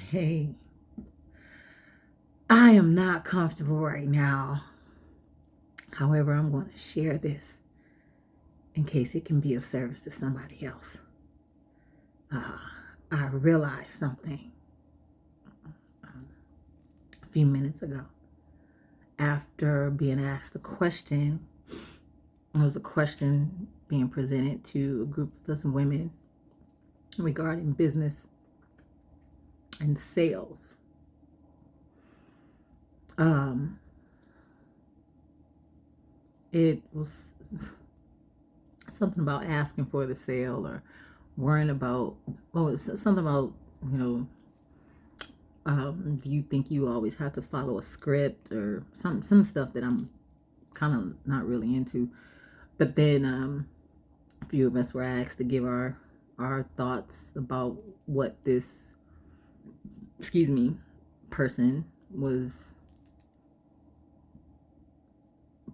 Hey, I am not comfortable right now. However, I'm going to share this in case it can be of service to somebody else. Uh, I realized something a few minutes ago after being asked a question. It was a question being presented to a group of us women regarding business and sales. Um, it was something about asking for the sale or worrying about, it's something about, you know, do you think you always have to follow a script or some stuff that I'm kind of not really into. But then a few of us were asked to give our thoughts about what this, excuse me, person was,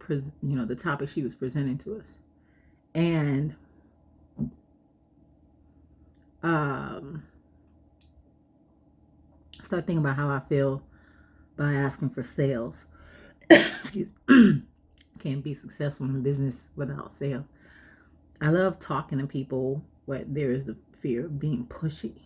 the topic she was presenting to us. And um, start thinking about how I feel by asking for sales. Excuse me. Can't be successful in business without sales. I love talking to people, but there is the fear of being pushy.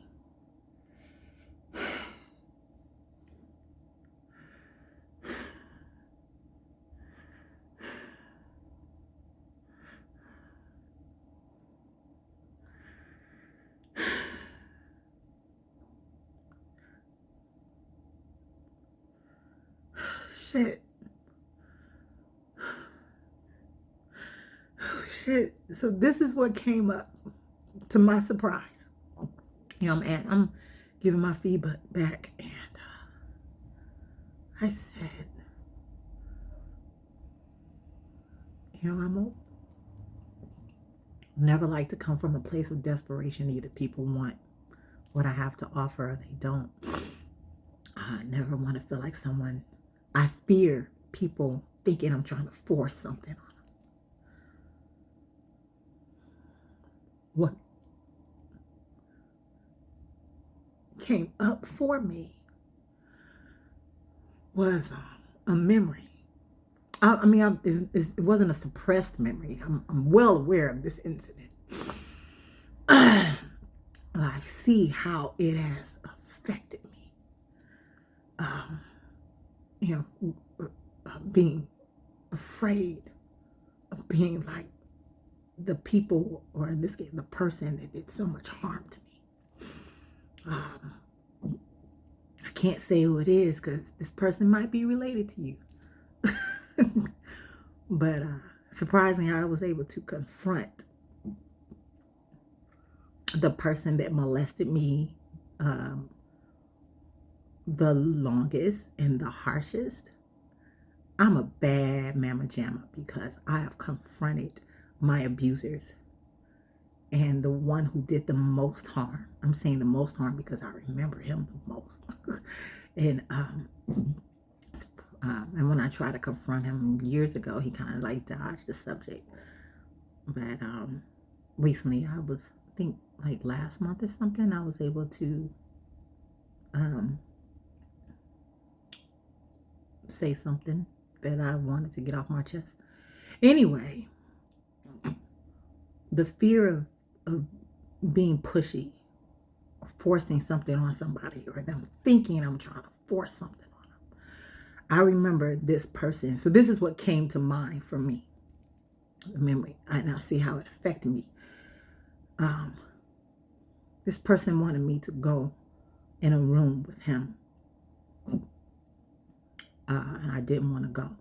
Shit. Shit. So this is what came up to my surprise. I'm giving my feedback, and I said, I'm never like to come from a place of desperation. Either people want what I have to offer or they don't. I never want to feel like someone. I fear people thinking I'm trying to force something on them. What came up for me was a memory. It wasn't a suppressed memory. I'm well aware of this incident. I see how it has affected me. Um, being afraid of being like the people, or in this case, the person that did so much harm to me. I can't say who it is because this person might be related to you. But surprisingly, I was able to confront the person that molested me the longest and the harshest. I'm a bad mama jamma because I have confronted my abusers. And the one who did the most harm, I'm saying the most harm because I remember him the most. And when I tried to confront him years ago, he kind of like dodged the subject. But recently, I think like last month or something, I was able to say something that I wanted to get off my chest. Anyway, the fear of being pushy, forcing something on somebody, or them thinking I'm trying to force something on them. I remember this person. So this is what came to mind for me. The memory. And I see how it affected me. This person wanted me to go in a room with him. And I didn't want to go.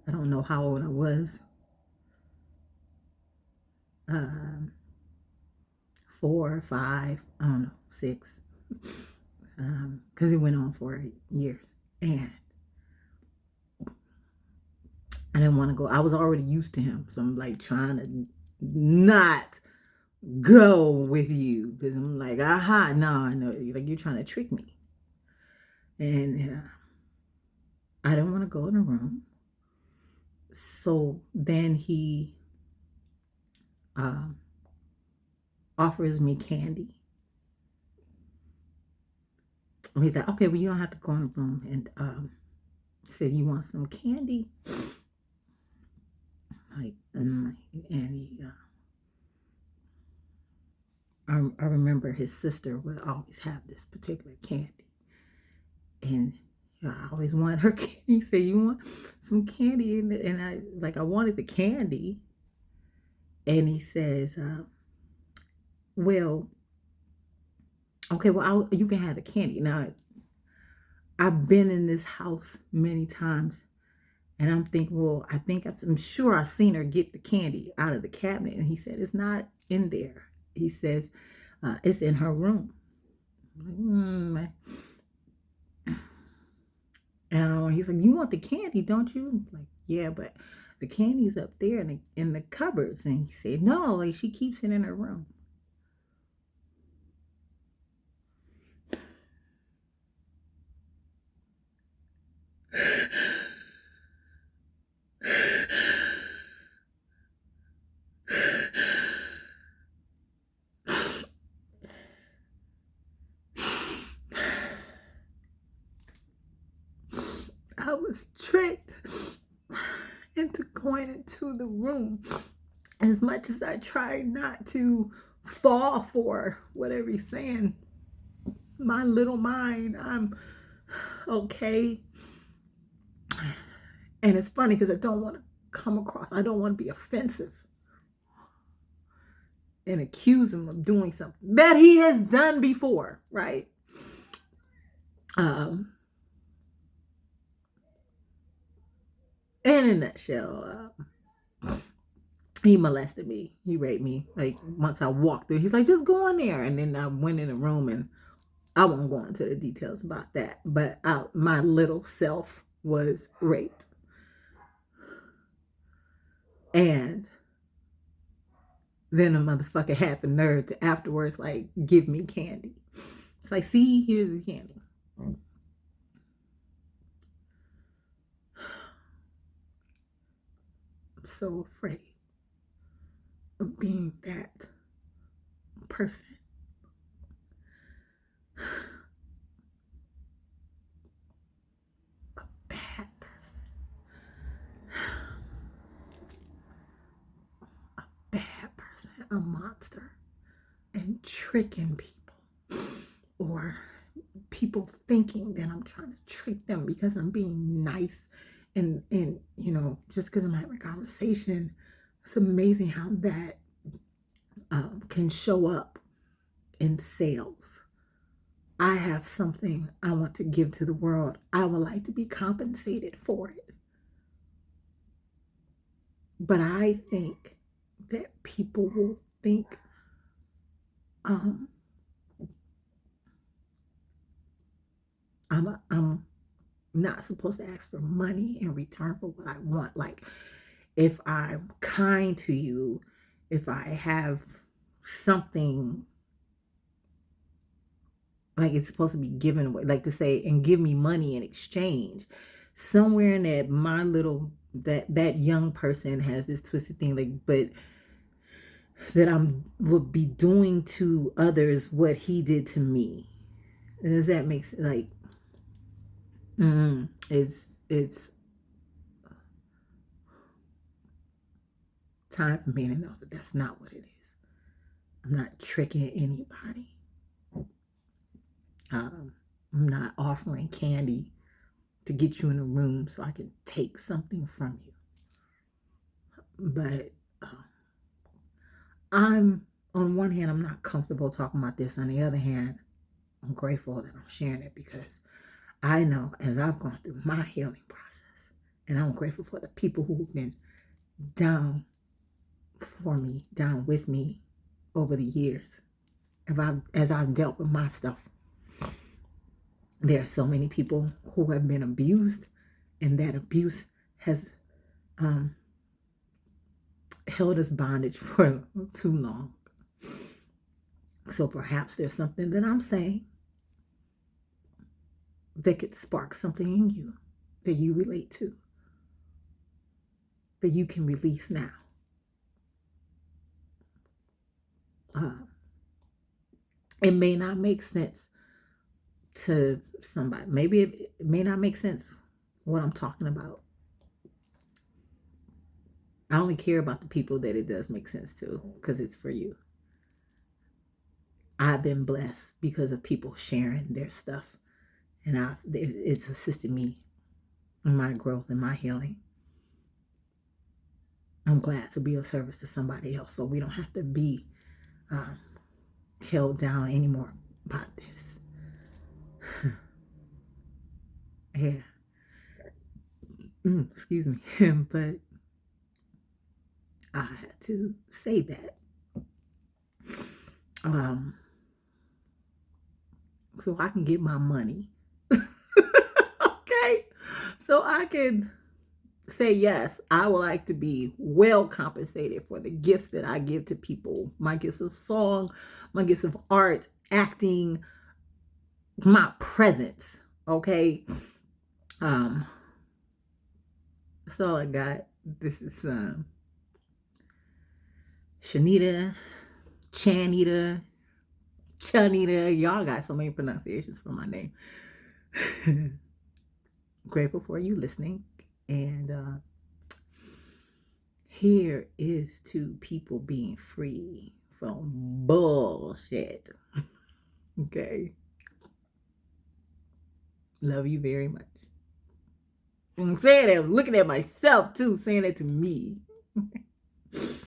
I don't know how old I was. 4 or 5, I don't know, 6. Because it went on for years. And I didn't want to go. I was already used to him. So I'm like trying to not go with you. Because I'm like, aha, no, I know. Like, you're trying to trick me. And I didn't want to go in the room. So then he offers me candy. he's like, okay, well, you don't have to go in the room. And he said, you want some candy? Like, and he, I remember his sister would always have this particular candy. And I always wanted her candy. He said, you want some candy? And I wanted the candy. And he says, well, okay, well, you can have the candy. Now, I've been in this house many times. And I'm thinking, well, I'm sure I've seen her get the candy out of the cabinet. And he said, it's not in there. He says, it's in her room. And he's like, you want the candy, don't you? I'm like, yeah, but the candy's up there in the cupboards. And he said, no, like she keeps it in her room. I was tricked into going into the room. As much as I tried not to fall for whatever he's saying, my little mind, I'm okay. And it's funny because I don't want to I don't want to be offensive and accuse him of doing something that he has done before, right? In a nutshell, he molested me. He raped me. Like once I walked through, he's like, just go in there. And then I went in the room, and I won't go into the details about that. But my little self was raped. And then the motherfucker had the nerve to afterwards, like, give me candy. It's like, see, here's the candy. I'm so afraid of being that person. A bad person. A bad person. A monster. And tricking people. Or people thinking that I'm trying to trick them because I'm being nice. And just because I'm having a conversation, it's amazing how that can show up in sales. I have something I want to give to the world. I would like to be compensated for it. But I think that people will think I'm not supposed to ask for money in return for what I want. Like, if I'm kind to you, if I have something, like it's supposed to be given away, like to say, and give me money in exchange. Somewhere in that, my little, that young person has this twisted thing, like, but that would be doing to others what he did to me. Does that make sense? Like, it's time for me to know that that's not what it is. I'm not tricking anybody. I'm not offering candy to get you in a room so I can take something from you. But I'm, on one hand, I'm not comfortable talking about this. On the other hand, I'm grateful that I'm sharing it because I know as I've gone through my healing process, and I'm grateful for the people who've been down for me, down with me over the years, as I've dealt with my stuff. There are so many people who have been abused, and that abuse has held us bondage for too long. So perhaps there's something that I'm saying that could spark something in you that you relate to, that you can release now. It may not make sense to somebody. Maybe it may not make sense what I'm talking about. I only care about the people that it does make sense to, because it's for you. I've been blessed because of people sharing their stuff, and it's assisted me in my growth and my healing. I'm glad to be of service to somebody else, so we don't have to be held down anymore about this. Yeah. Excuse me. But I had to say that. So I can get my money. Okay? So I can say, yes, I would like to be well compensated for the gifts that I give to people. My gifts of song, my gifts of art, acting, my presence. Okay? That's all I got. This is Shanita, Chanita, Chanita. Y'all got so many pronunciations for my name. Grateful for you listening. And here is to people being free from bullshit. Okay. Love you very much. I'm saying that, I'm looking at myself too, saying that to me.